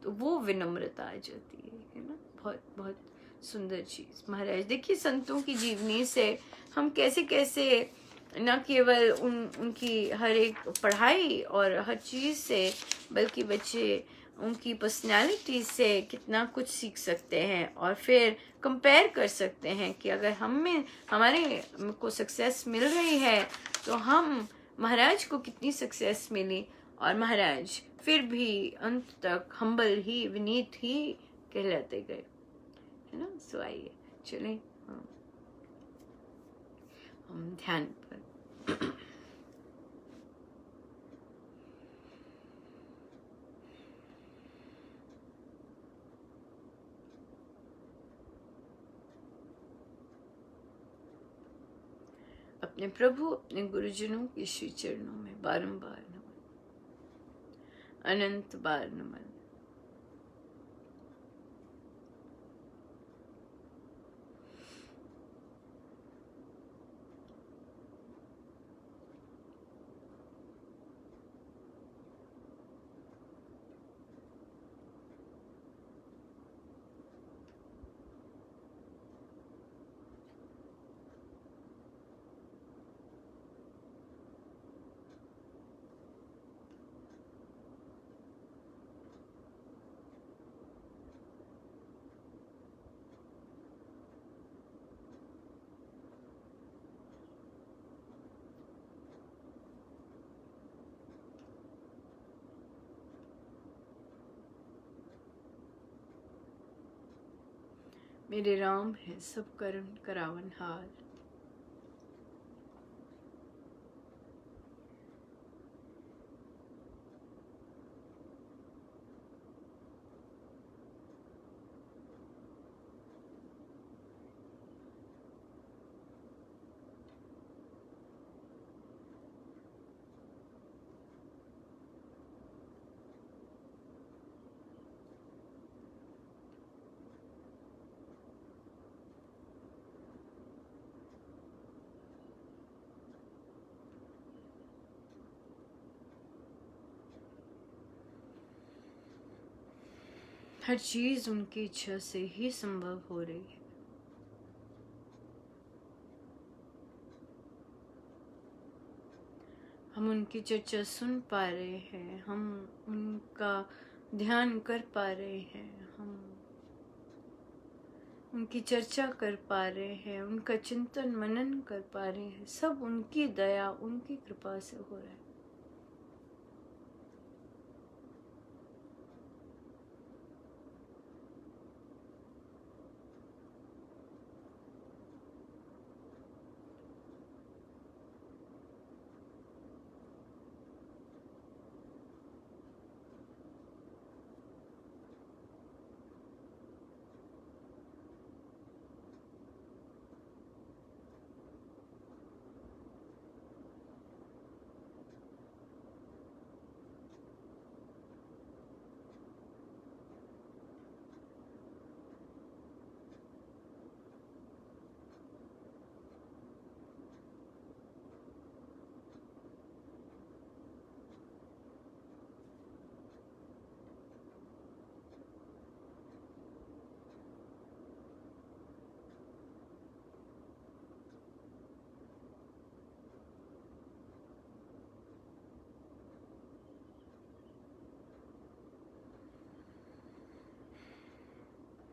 तो वो विनम्रता आ जाती है ना। बहुत बहुत सुंदर चीज। महाराज देखिए संतों की जीवनी से हम कैसे कैसे न केवल उनकी हर एक पढ़ाई और हर चीज से, बल्कि बच्चे उनकी पर्सनैलिटी से कितना कुछ सीख सकते हैं, और फिर कंपेयर कर सकते हैं कि अगर हमारे को सक्सेस मिल रही है तो हम महाराज को कितनी सक्सेस मिली, और महाराज फिर भी अंत तक हम्बल ही, विनीत ही कहलाते गए, है ना। सो आइए चलें हम ध्यान पर। अपने प्रभु, अपने गुरुजनों के श्री चरणों में बारंबार नमन, अनंत बार नमन। मेरे राम है सब कर्म करावन हार। हर चीज उनकी इच्छा से ही संभव हो रही है। हम उनकी चर्चा सुन पा रहे हैं, हम उनका ध्यान कर पा रहे हैं, हम उनकी चर्चा कर पा रहे हैं, उनका चिंतन मनन कर पा रहे हैं। सब उनकी दया, उनकी कृपा से हो रहा है।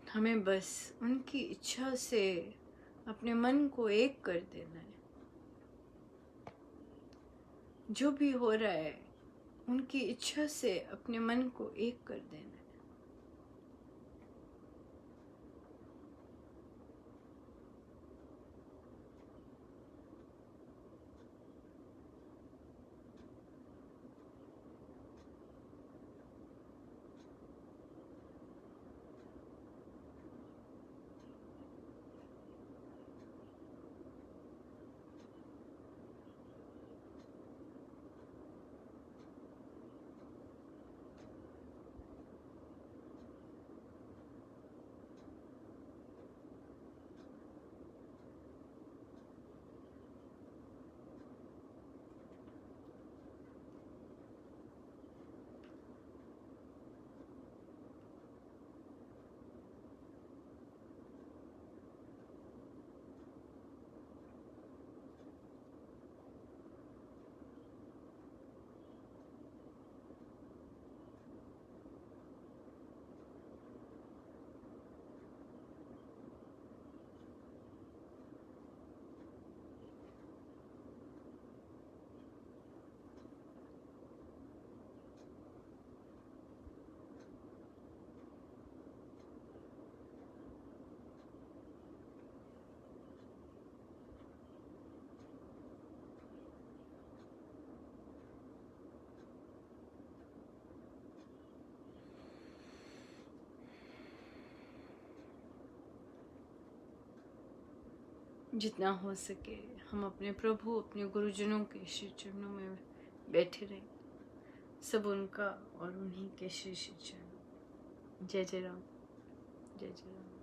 हमें बस उनकी इच्छा से अपने मन को एक कर देना है। जो भी हो रहा है उनकी इच्छा से अपने मन को एक कर देना है। जितना हो सके हम अपने प्रभु, अपने गुरुजनों के श्री चरणों में बैठे रहें। सब उनका और उन्हीं के श्री चरण। जय जय राम, जय जय राम।